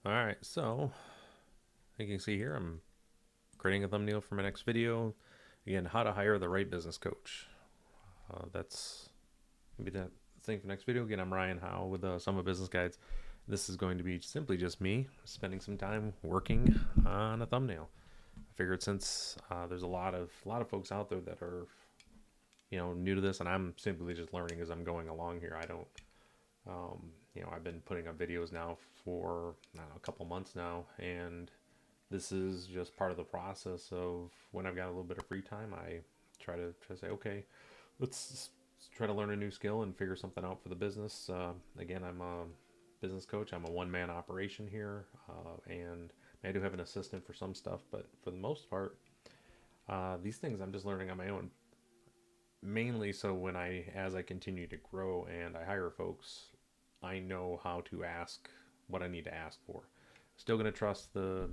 All right, so you can see here I'm creating a thumbnail for my next video. Again, how to hire the right business coach. That's gonna be the thing for next video. Again, I'm Ryan Howe with Summer Business Guides. This is going to be simply just me spending some time working on a thumbnail. I figured since there's a lot of folks out there that are new to this, and I'm simply just learning as I'm going along here. I don't I've been putting up videos now for I don't know, a couple months now, and this is just part of the process of when I've got a little bit of free time. I try to say, okay, let's try to learn a new skill and figure something out for the business. Again, I'm a business coach. I'm a one-man operation here, and I do have an assistant for some stuff, but for the most part, these things I'm just learning on my own. Mainly so as I continue to grow and I hire folks, I know how to ask what I need to ask for. Still going to trust the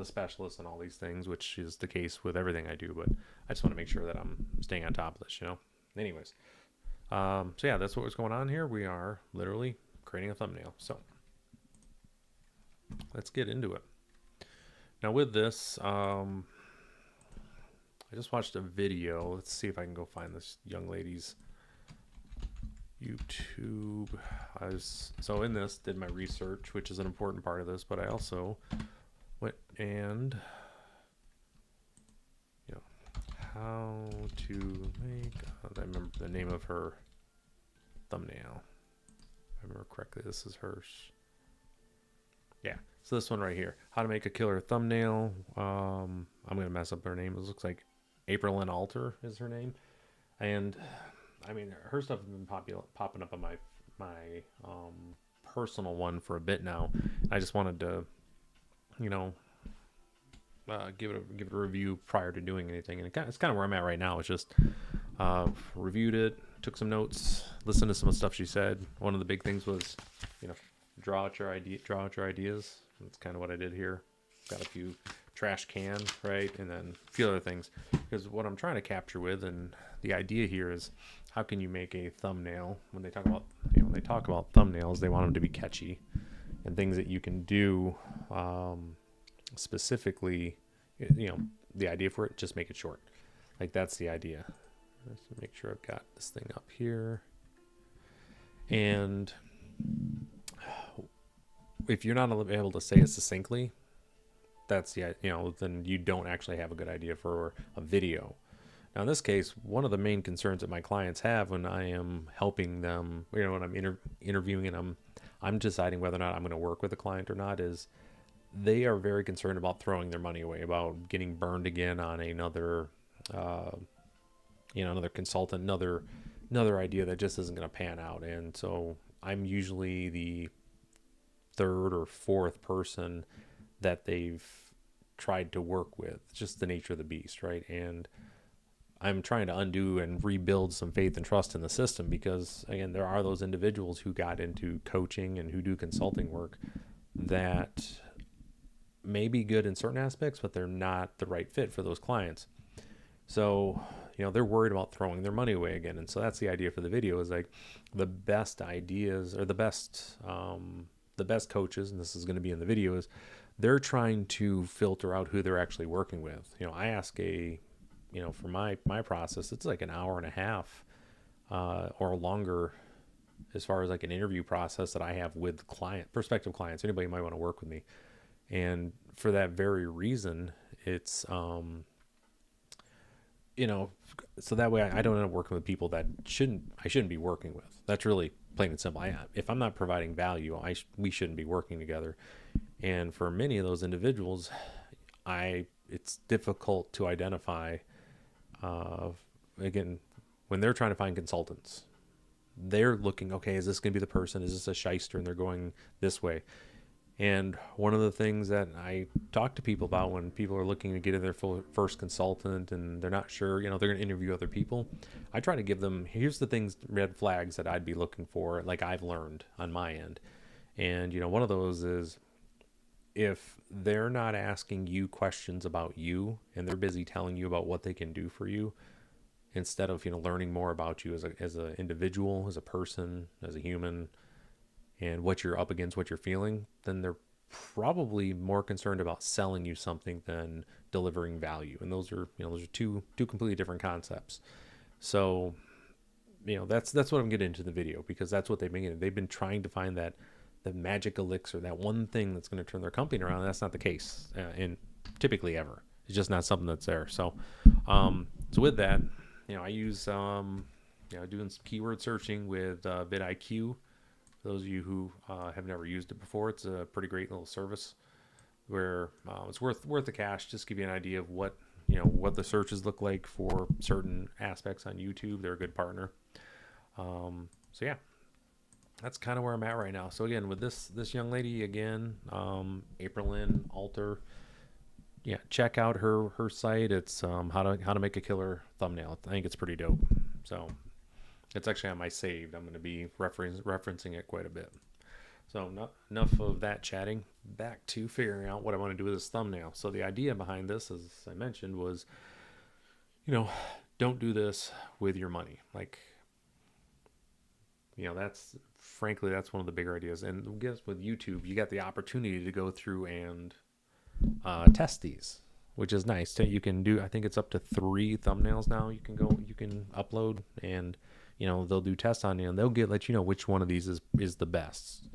specialists and all these things, which is the case with everything I do, but I just want to make sure that I'm staying on top of this. Anyways, so yeah, that's what was going on here. We are literally creating a thumbnail. So let's get into it. Now with this, I just watched a video. Let's see if I can go find this young lady's YouTube. So in this, did my research, which is an important part of this, but I also went and how to make. I remember the name of her thumbnail. If I remember correctly, this is hers. Yeah, so this one right here, how to make a killer thumbnail. I'm gonna mess up her name. It looks like April and Alter is her name, and I mean her stuff has been popping up on my personal one for a bit now. I just wanted to, give it a review prior to doing anything, and it's kind of where I'm at right now. It's just reviewed it, took some notes, listened to some of the stuff she said. One of the big things was, draw out your ideas. That's kind of what I did here. Got a few trash can, right, and then a few other things, because what I'm trying to capture with, and the idea here is, how can you make a thumbnail? When they talk about thumbnails, they want them to be catchy and things that you can do. Specifically, the idea for it, just make it short. Like, that's the idea. Let's make sure I've got this thing up here. And if you're not able to say it succinctly, that's then you don't actually have a good idea for a video. Now in this case, one of the main concerns that my clients have when I am helping them, when I'm interviewing and I'm deciding whether or not I'm going to work with a client or not, is they are very concerned about throwing their money away, about getting burned again on another consultant, another idea that just isn't going to pan out. And so I'm usually the third or fourth person that they've tried to work with. It's just the nature of the beast, right? And I'm trying to undo and rebuild some faith and trust in the system, because again, there are those individuals who got into coaching and who do consulting work that may be good in certain aspects, but they're not the right fit for those clients. So they're worried about throwing their money away again. And so that's the idea for the video, is like the best ideas, or the best coaches, and this is going to be in the video, is they're trying to filter out who they're actually working with. I ask for my process, it's like an hour and a half or longer, as far as like an interview process that I have with prospective clients, anybody who might want to work with me. And for that very reason, it's so that way I don't end up working with people that I shouldn't be working with. That's really plain and simple. If I'm not providing value, we shouldn't be working together. And for many of those individuals, it's difficult to identify. Again, when they're trying to find consultants, they're looking, okay, is this going to be the person? Is this a shyster? And they're going this way. And one of the things that I talk to people about when people are looking to get in their first consultant and they're not sure, they're going to interview other people, I try to give them, here's the things, red flags that I'd be looking for, like I've learned on my end. And, one of those is, if they're not asking you questions about you and they're busy telling you about what they can do for you, instead of, learning more about you as an individual, as a person, as a human, and what you're up against, what you're feeling, then probably more concerned about selling you something than delivering value. And those are, those are two completely different concepts. So, that's what I'm getting into the video, because that's what they've been getting. They've been trying to find that the magic elixir, that one thing that's going to turn their company around. That's not the case, in typically ever. It's just not something that's there. So, so with that, I use, doing some keyword searching with vidIQ. For those of you who have never used it before, it's a pretty great little service where it's worth the cash. Just give you an idea of what the searches look like for certain aspects on YouTube. They're a good partner. So yeah, that's kind of where I'm at right now. So again, with this young lady again, April Lynn Alter. Yeah, check out her site. It's how to make a killer thumbnail. I think it's pretty dope. So it's actually on my saved. I'm going to be referencing it quite a bit. So enough of that chatting. Back to figuring out what I want to do with this thumbnail. So the idea behind this, as I mentioned, was, don't do this with your money. Like, that's one of the bigger ideas. And I guess with YouTube, you got the opportunity to go through and test these, which is nice. You can do, I think it's up to 3 thumbnails now. You can upload, and they'll do tests on you, and they'll let you know which one of these is the best.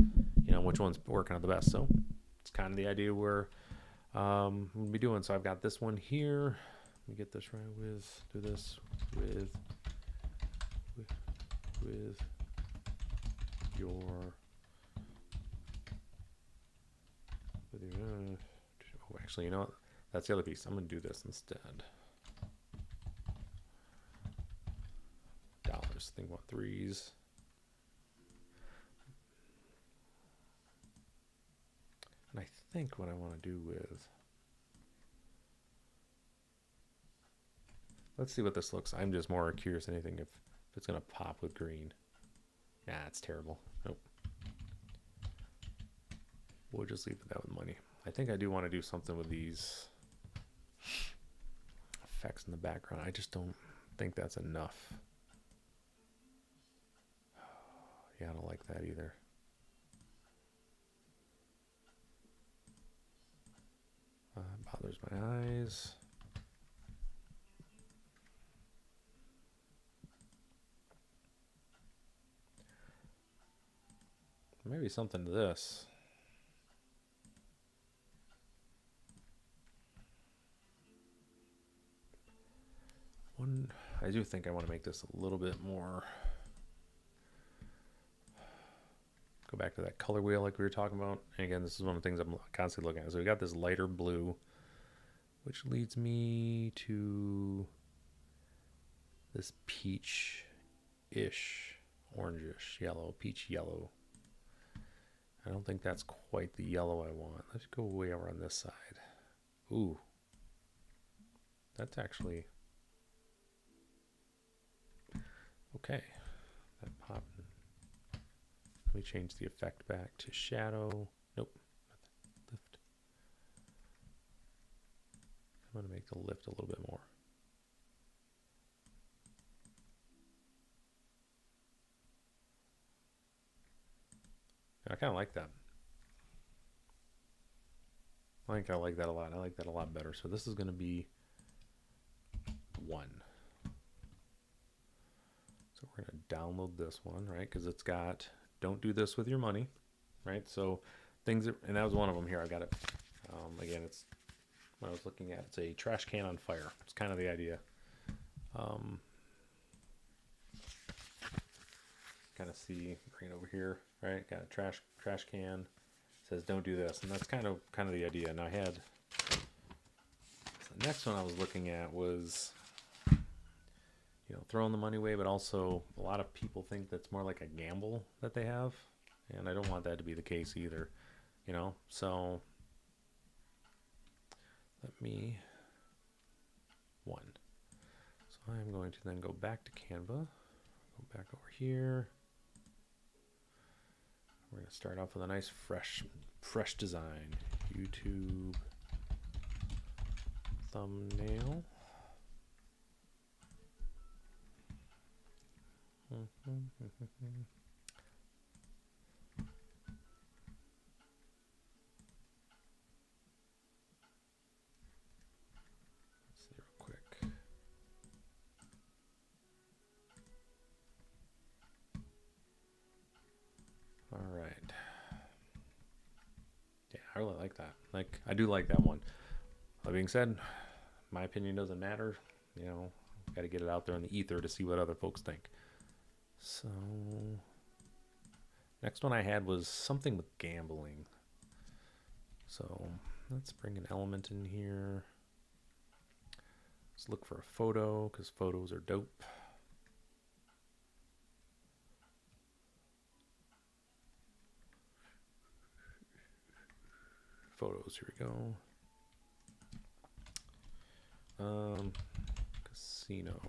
Which one's working out the best. So it's kind of the idea where we'll be doing. So I've got this one here. Let me get this right. Do this with your oh, actually, that's the other piece. I'm gonna do this instead. Dollars. Think about 3s. And I think what I want to do with, let's see what this looks. I'm just more curious than anything if it's gonna pop with green. Nah, it's terrible. Nope. We'll just leave that with money. I think I do want to do something with these effects in the background. I just don't think that's enough. Yeah, I don't like that either. Bothers my eyes. Maybe something to this. I do think I want to make this a little bit more. Go back to that color wheel like we were talking about. And again, this is one of the things I'm constantly looking at. So we got this lighter blue, which leads me to this peach-ish, orangish yellow, peach yellow. I don't think that's quite the yellow I want. Let's go way over on this side. Ooh. That's actually okay. That popped. Let me change the effect back to shadow. Nope. Lift. I'm going to make the lift a little bit more. I kind of like that. I think I like that a lot. I like that a lot better. So this is going to be 1. So we're going to download this one, right? Because it's got, don't do this with your money, right? So things, and that was one of them here. I got it. Again, it's what I was looking at. It's a trash can on fire. It's kind of the idea. Kind of see, bring it over here, right? Got a trash can. Says don't do this, and that's kind of the idea. And I had the next one I was looking at was, throwing the money away, but also a lot of people think that's more like a gamble that they have, and I don't want that to be the case either, So let me 1. So I'm going to then go back to Canva, go back over here. We're going to start off with a nice fresh design. YouTube thumbnail. I really like that. Like, I do like that one. That being said, my opinion doesn't matter. You know, got to get it out there in the ether to see what other folks think. So, next one I had was something with gambling. So, let's bring an element in here. Let's look for a photo because photos are dope. Photos, here we go. Casino.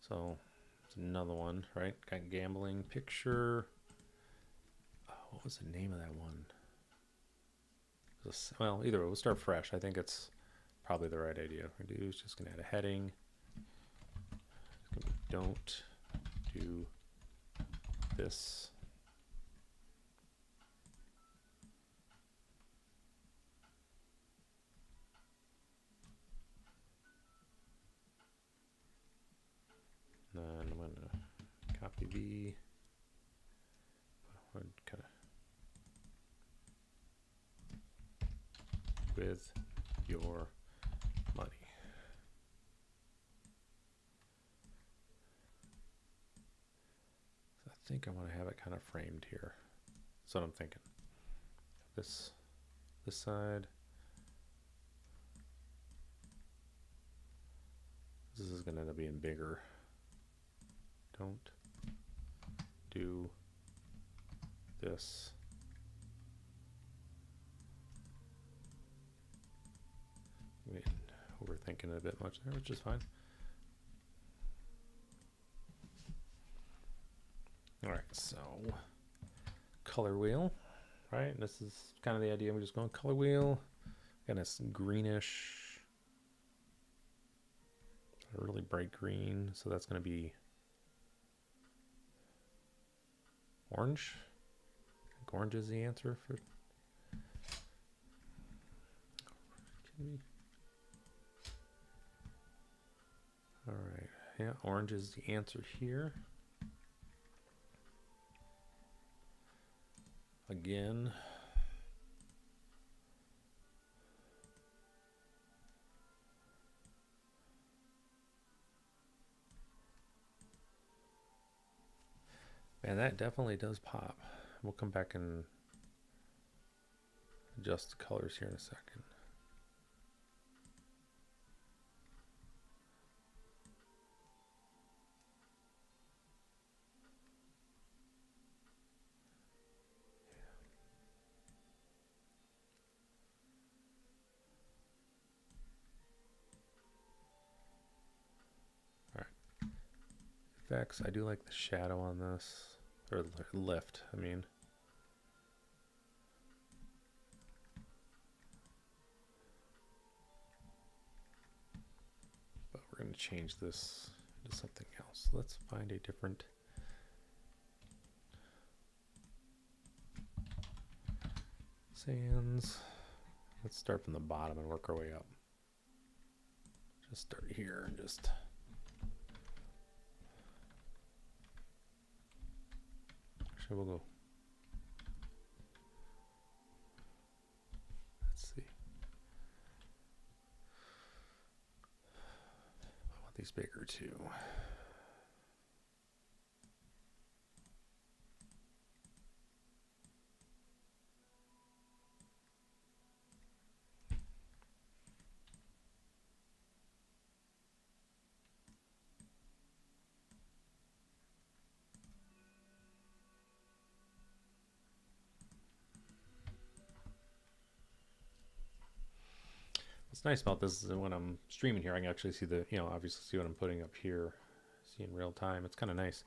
So it's another one, right? Got gambling picture. Oh, what was the name of that one? Well, either way, we'll start fresh. I think it's probably the right idea. What we're gonna do is just gonna add a heading. Don't do this. And then I'm gonna copy the kind of with your money. So I think I want to have it kind of framed here. That's what I'm thinking. This side. This is going to end up being bigger. Don't do this. Overthinking it a bit much there, which is fine. All right, so color wheel, right? This is kind of the idea. We're just going color wheel, kind of greenish, a really bright green. So that's going to be orange. I think orange is the answer for. All right, yeah, orange is the answer here. Again, man, that definitely does pop. We'll come back and adjust the colors here in a second. Effects, I do like the shadow on this, or lift, I mean. But we're going to change this to something else. Let's find a different sands. Let's start from the bottom and work our way up. Just start here and just actually we'll go. Let's see. I want these bigger too. What's nice about this is that when I'm streaming here, I can actually see the, obviously see what I'm putting up here, see in real time. It's kind of nice.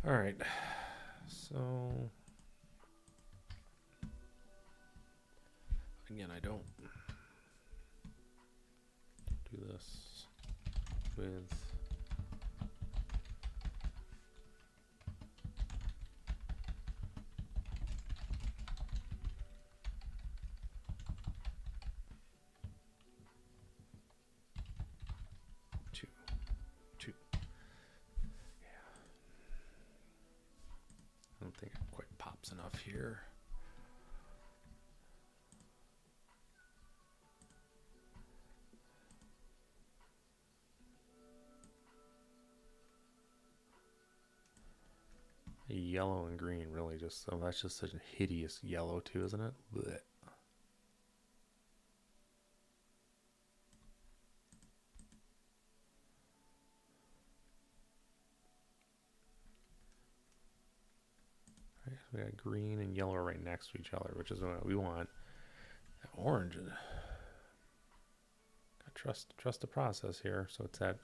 All right, so again, I don't do this with pops enough here. Yellow and green really just, oh, that's just such a hideous yellow too, isn't it? Blech. Right, so we got green and yellow right next to each other, which is what we want. That orange, trust the process here. So it's that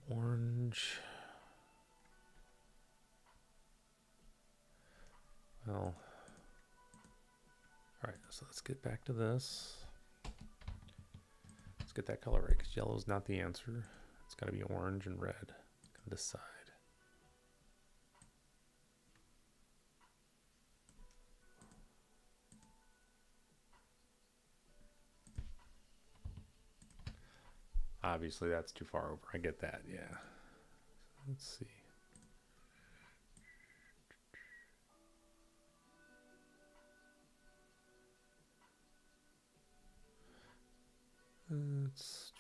orange. Well, all right, so let's get back to this. Let's get that color right, because yellow is not the answer. It's got to be orange and red on this side. Obviously, that's too far over. I get that, yeah. Let's see. Let's...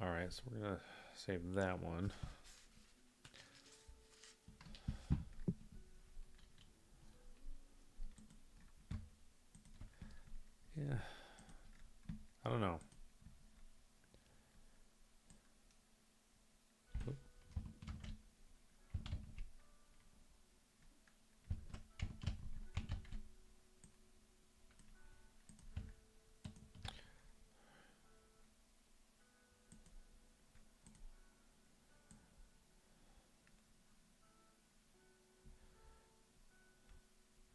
All right, so we're going to save that one. Yeah, I don't know.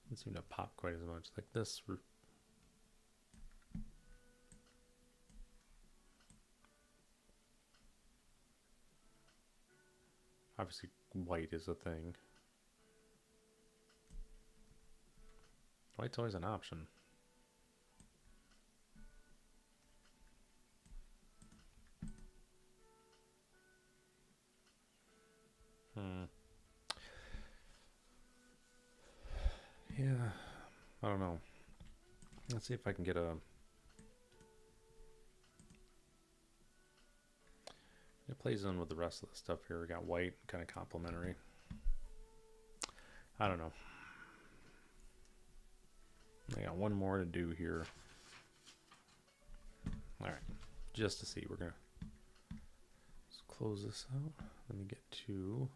Doesn't seem to pop quite as much like this. Obviously, white is a thing. White's always an option. Yeah, I don't know. Let's see if I can get a... It plays in with the rest of the stuff here. We got white, kind of complementary. I don't know. I got one more to do here. All right, just to see. We're going to close this out. Let me get to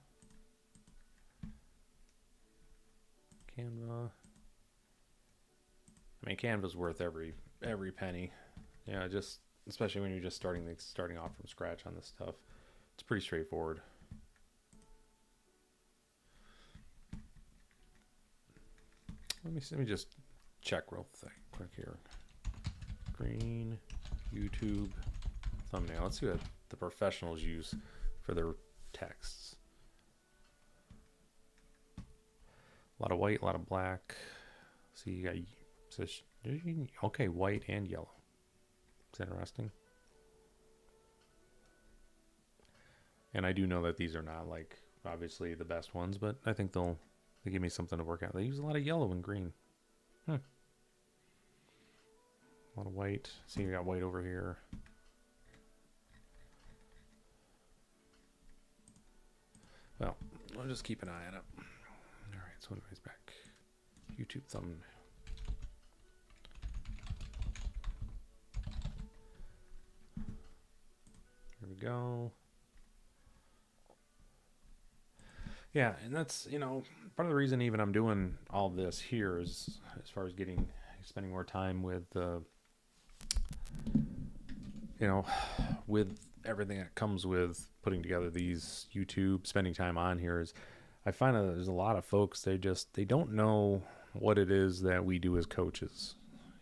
Canva. I mean, Canva's worth every penny. Yeah, just especially when you're just starting off from scratch on this stuff. It's pretty straightforward. Let me just check real quick here. Green YouTube thumbnail. Let's see what the professionals use for their texts. A lot of white, a lot of black. See, you got okay, white and yellow. It's interesting. And I do know that these are not like obviously the best ones, but I think they give me something to work out. They use a lot of yellow and green. A lot of white. See, you got white over here. Well, I'll just keep an eye on it. All right, so anyways, back. YouTube thumbnail. There we go. Yeah, and that's, part of the reason even I'm doing all this here is as far as spending more time with, with everything that comes with putting together these YouTube, spending time on here is I find that there's a lot of folks, they don't know what it is that we do as coaches.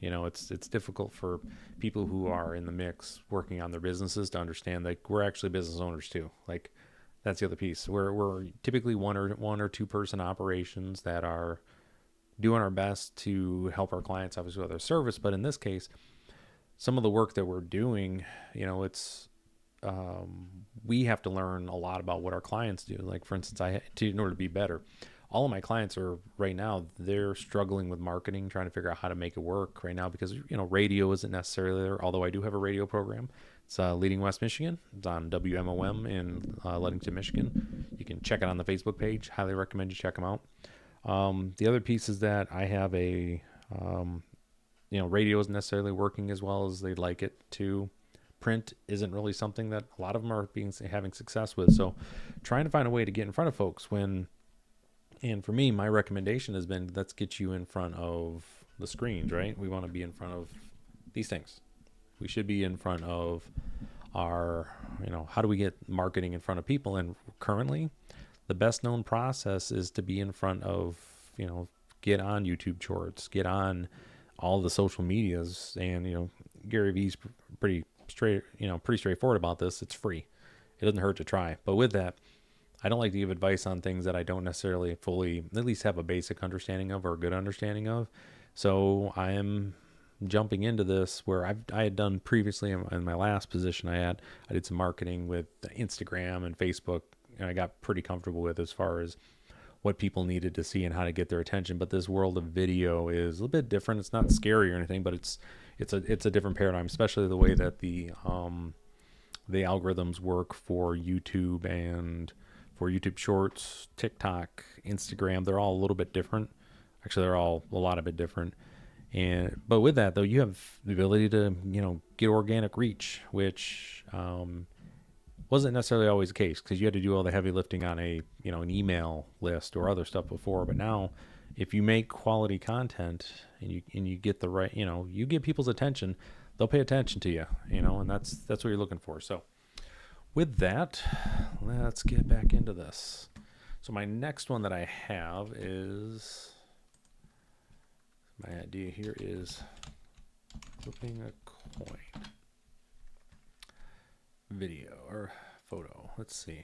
It's difficult for people who are in the mix working on their businesses to understand that we're actually business owners too. Like, that's the other piece. We're typically one or two person operations that are doing our best to help our clients, obviously, with our service. But in this case, some of the work that we're doing, it's we have to learn a lot about what our clients do. Like, for instance, in order to be better, all of my clients are right now, they're struggling with marketing, trying to figure out how to make it work right now because, radio isn't necessarily there. Although I do have a radio program. It's Leading West Michigan. It's on WMOM in Ludington, Michigan. You can check it on the Facebook page. Highly recommend you check them out. The other piece is that I have radio isn't necessarily working as well as they'd like it to. Print isn't really something that a lot of them are having success with. So trying to find a way to get in front of folks and for me, my recommendation has been, let's get you in front of the screens, right? We want to be in front of these things. We should be in front of our, how do we get marketing in front of people? And currently the best known process is to be in front of, get on YouTube Shorts, get on all the social medias. And, Gary Vee's pretty straightforward about this. It's free. It doesn't hurt to try. But with that, I don't like to give advice on things that I don't necessarily fully, at least have a basic understanding of or a good understanding of. So I am jumping into this where I had done previously in my last position I did some marketing with Instagram and Facebook, and I got pretty comfortable with as far as what people needed to see and how to get their attention. But this world of video is a little bit different. It's not scary or anything, but it's a different paradigm, especially the way that the algorithms work for YouTube and for YouTube Shorts, TikTok, Instagram. They're all a little bit different. Actually, they're all a lot of bit different. But with that though, you have the ability to get organic reach, which wasn't necessarily always the case because you had to do all the heavy lifting on an email list or other stuff before. But now, if you make quality content and you get the right, you get people's attention, they'll pay attention to you, and that's what you're looking for. So with that, let's get back into this. So my next one that I have is, my idea here is flipping a coin. Video or photo. Let's see.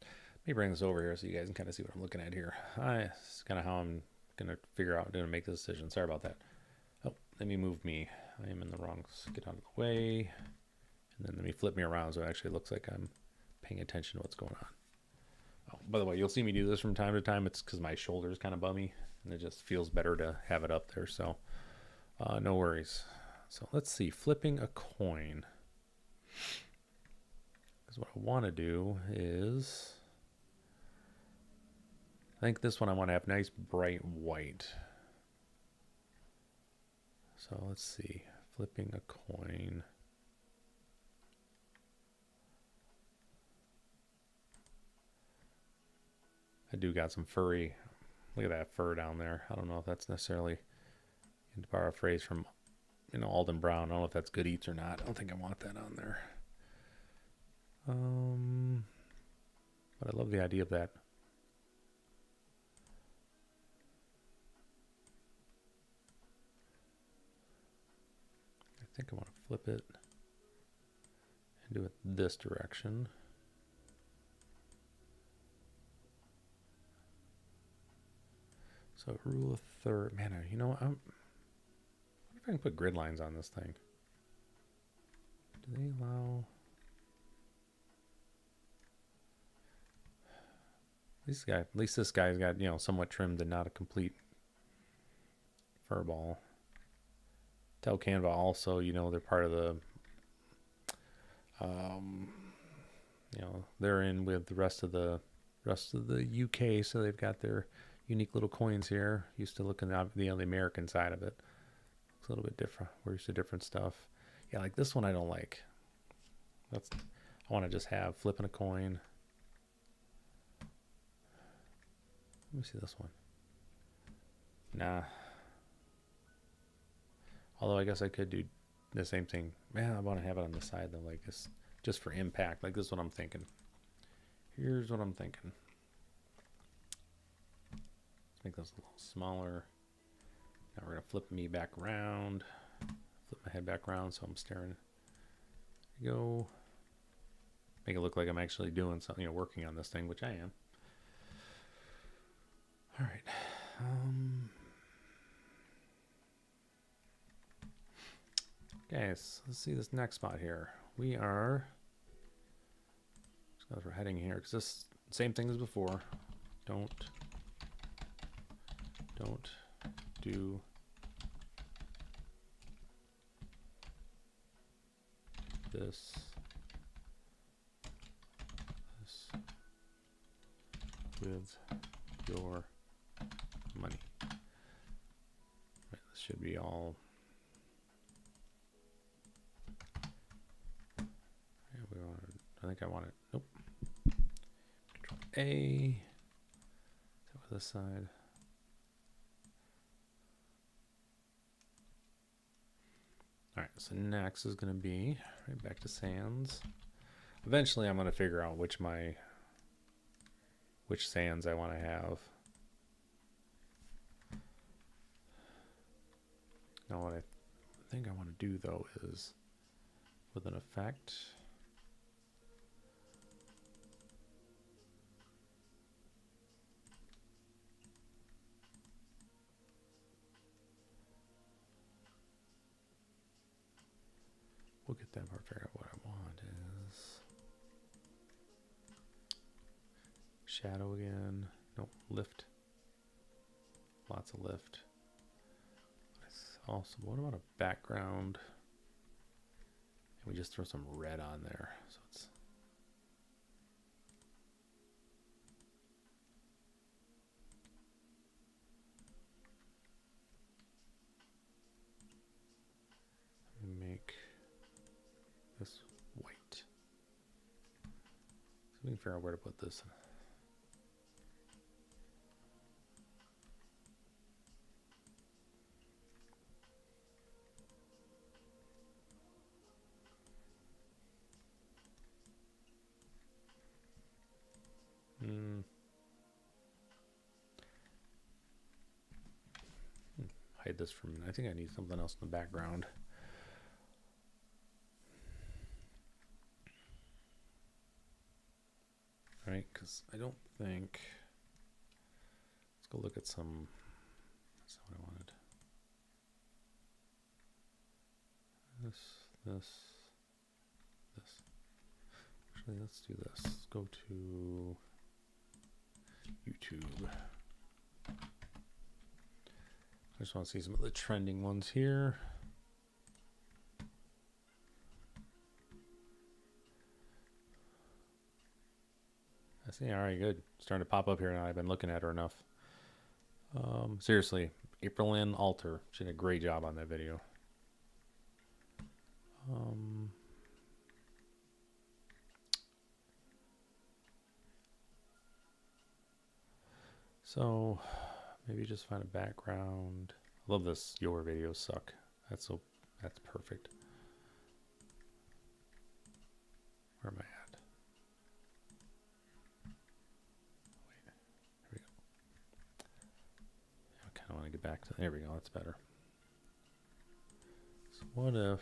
Let me bring this over here so you guys can kind of see what I'm looking at here. It's kind of how I'm going to figure out, going to make this decision. Sorry about that. Oh, let me move me. I am in the wrong, get out of the way. And then let me flip me around so it actually looks like I'm paying attention to what's going on. Oh, by the way, you'll see me do this from time to time. It's because my shoulder is kind of bummy and it just feels better to have it up there. So no worries. So let's see, flipping a coin. Because what I want to do is, I think this one I want to have nice bright white. So let's see, flipping a coin. I do got some furry, look at that fur down there. I don't know if that's necessarily, to borrow a phrase from Alden Brown, I don't know if that's good eats or not. I don't think I want that on there. But I love the idea of that. I think I want to flip it and do it this direction. So rule of third, man, I wonder if I can put grid lines on this thing. Do they allow? At least this guy's got, somewhat trimmed and not a complete fur ball. Tell Canva also, they're part of the, they're in with the rest of the UK, so they've got their unique little coins here. Used to look at the American side of it. Looks a little bit different. We're used to different stuff. Yeah, like this one I don't like. I want to just have flipping a coin. Let me see this one. Nah. Although I guess I could do the same thing. Man, I want to have it on the side though, like this, just for impact. Like this is what I'm thinking. Here's what I'm thinking. Let's make this a little smaller. Now we're gonna flip me back around. Flip my head back around so I'm staring. There you go. Make it look like I'm actually doing something, working on this thing, which I am. All right. Okay, so let's see this next spot here. We are, as we're heading here, because this same thing as before. Don't do this with your money. Right, this should be all. Yeah, we want. I think I want it. Nope. Control A. So this side. All right. So next is going to be right back to sands. Eventually, I'm going to figure out which sands I want to have. Now, what I think I want to do though is with an effect. We'll get that part figured out. What I want is shadow again. Nope, lift. Lots of lift. Also, what about a background? And we just throw some red on there. So it's make this white. So we can figure out where to put this. Hide this from, I think I need something else in the background. All right, because I don't think, let's go look at some, that's not what I wanted. This. Actually, let's do this. Let's go to YouTube. I just want to see some of the trending ones here. I see. All right, good. Starting to pop up here now. I've been looking at her enough. Seriously, April Lynn Alter. She did a great job on that video. So maybe just find a background. I love this. Your videos suck. That's perfect. Where am I at? Wait, here we go. I kind of want to get back to, there we go. That's better. So what if,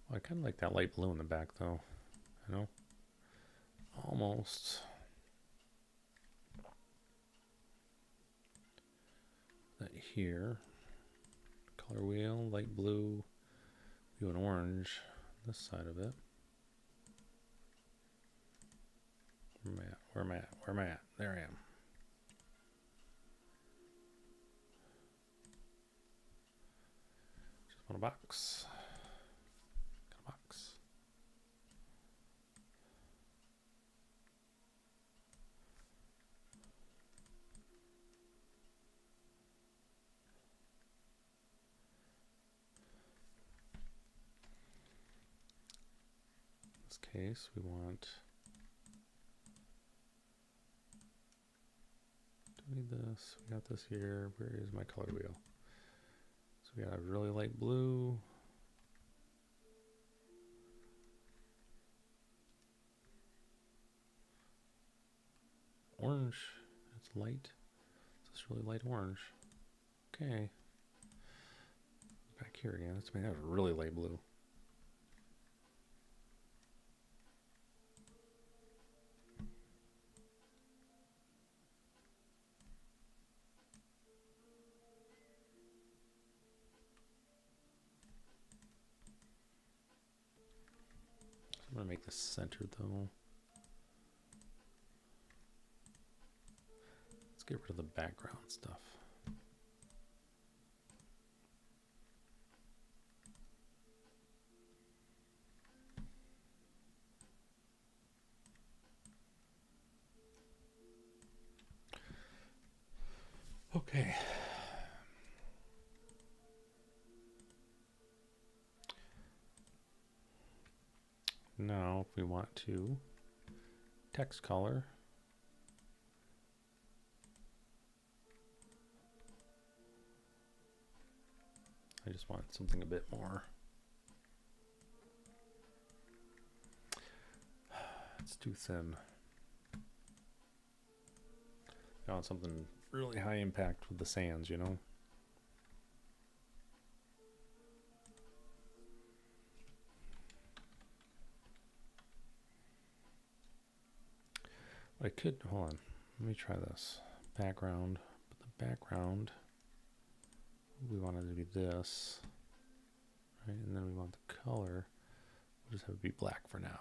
well, I kind of like that light blue in the back though, you know, almost. That here, color wheel, light blue, blue and orange, this side of it. Where am I at? Where am I at? Where am I at? There I am. Just want a box. Got a box. this case, we want, do we need this? We got this here. Where is my color wheel? So we got a really light blue. Orange, it's light. It's really light orange. Okay. Back here again. That's a really light blue. I'm gonna make this centered though. Let's get rid of the background stuff. Okay. Now, if we want to text color, I just want something a bit more. It's too thin. I want something really high impact with the sands, you know? I could, hold on, let me try this. Background, but the background, we want it to be this, right? And then we want the color, we'll just have it be black for now.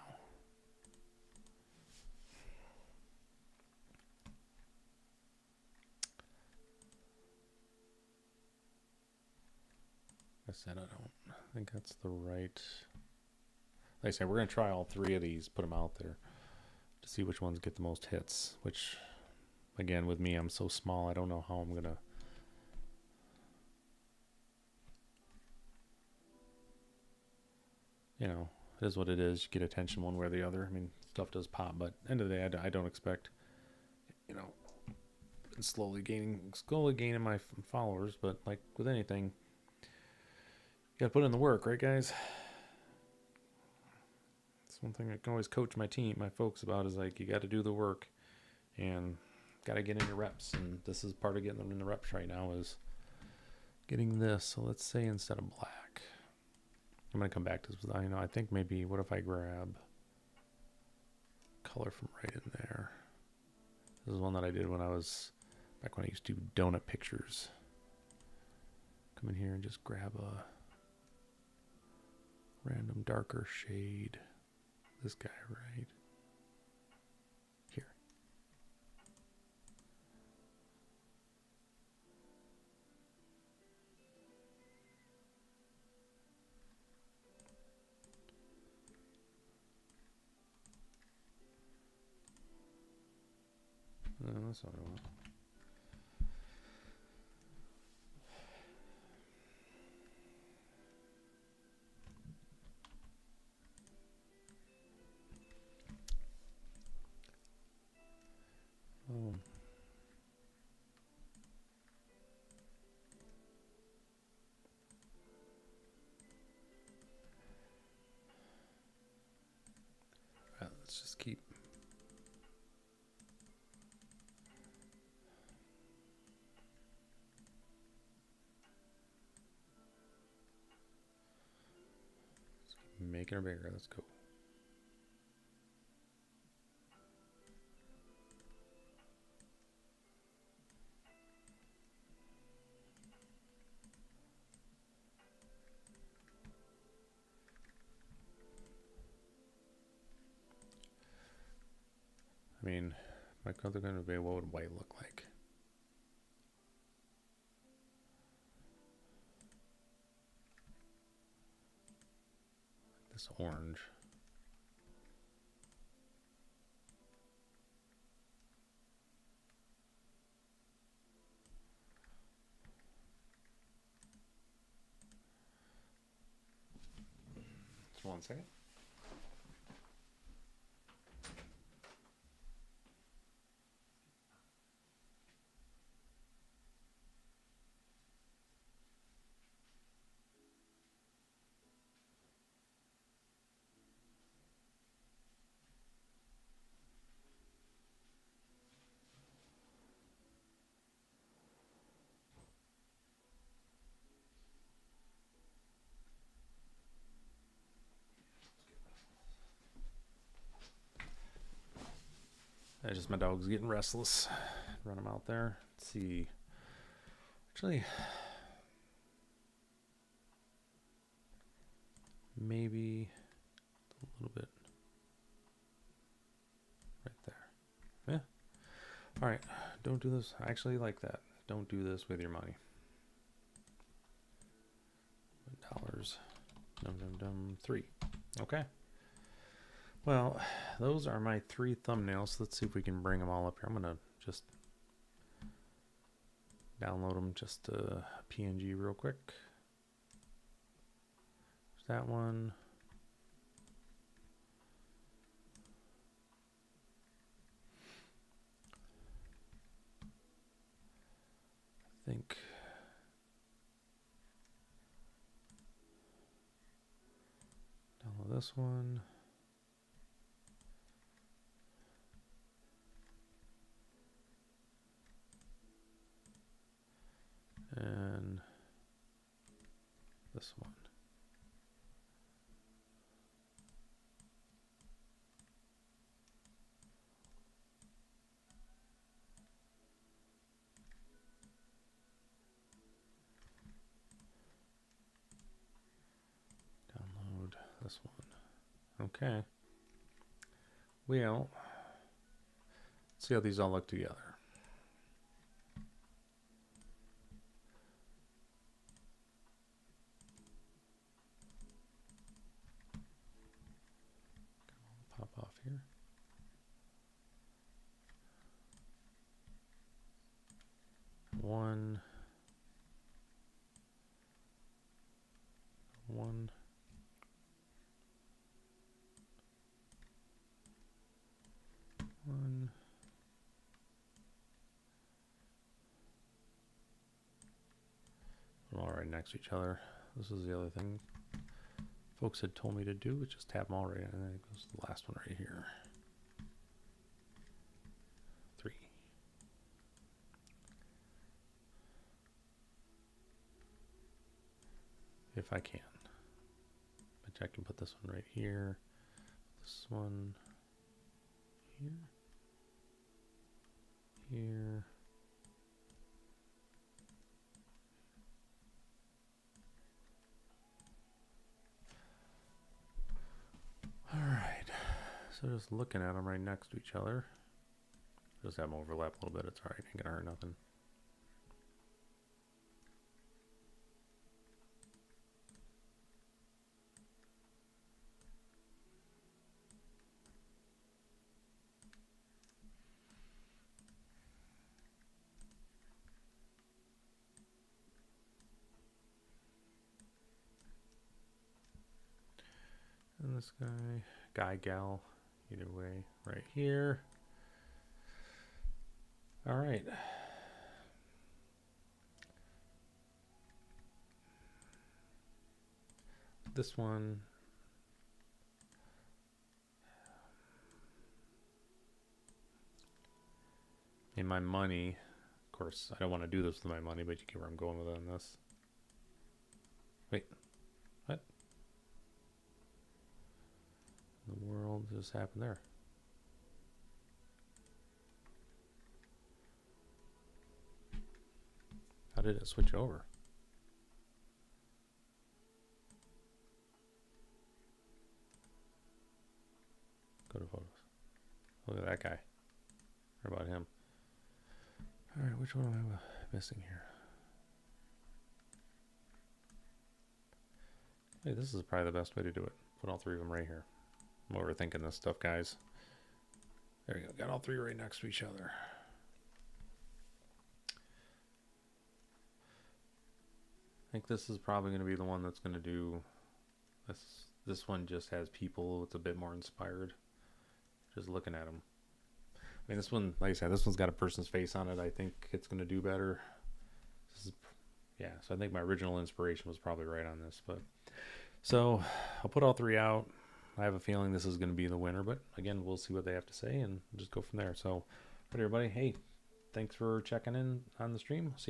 I said I don't think that's the right, like I said, we're going to try all three of these, put them out there to see which ones get the most hits, which again with me, I'm so small, I don't know how I'm going to you know, it is what it is. You get attention one way or the other. I mean, stuff does pop, but end of the day, I don't expect, you know, slowly gaining my followers. But like with anything, you got to put in the work, right, guys? That's one thing I can always coach my team, my folks about is like, you got to do the work and got to get in your reps. And this is part of getting them in the reps right now is getting this. So let's say instead of black, I'm going to come back to this. You know, I think maybe, what if I grab color from right in there? This is one that I did when I was, back when I used to do donut pictures. Come in here and just grab a random darker shade. This guy right here. No, that's not what I want. Oh. Right, let's just keep. Making her bigger. Let's go. I mean, my color going to be, what would white look like? This orange. Just one second. Just my dog's getting restless. Run him out there. Let's see. Actually, maybe a little bit right there. Yeah. All right. Don't do this. I actually like that. Don't do this with your money. Dollars. Dum 3. Okay. Well, those are my 3 thumbnails. Let's see if we can bring them all up here. I'm gonna just download them just PNG real quick. There's that one. I think download this one. And this one. Download this one. Okay. Well, let's see how these all look together. Pop off here. One. One. One. All right next to each other. This is the other thing folks had told me to do, which is tap them all right, and then it goes to the last one right here. 3. If I can. But I can put this one right here. This one here. Here. All right. So just looking at them right next to each other. Just have them overlap a little bit. It's all right. Ain't gonna hurt nothing. And this guy, gal, either way, right here. All right. This one. In my money, of course, I don't want to do this with my money, but you get where I'm going with on this. Wait, what? The world just happened there. How did it switch over? Go to photos. Look at that guy. What about him? All right, which one am I missing here? Hey, this is probably the best way to do it. Put all 3 of them right here. I'm overthinking this stuff, guys. There you go. Got all 3 right next to each other. I think this is probably going to be the one that's going to do this. This one just has people. It's a bit more inspired. Just looking at them. I mean, this one, like I said, this one's got a person's face on it. I think it's going to do better. This is, yeah, so I think my original inspiration was probably right on this. But so I'll put all 3 out. I have a feeling this is going to be the winner, but again, we'll see what they have to say and just go from there. So, all right, everybody, hey, thanks for checking in on the stream. See you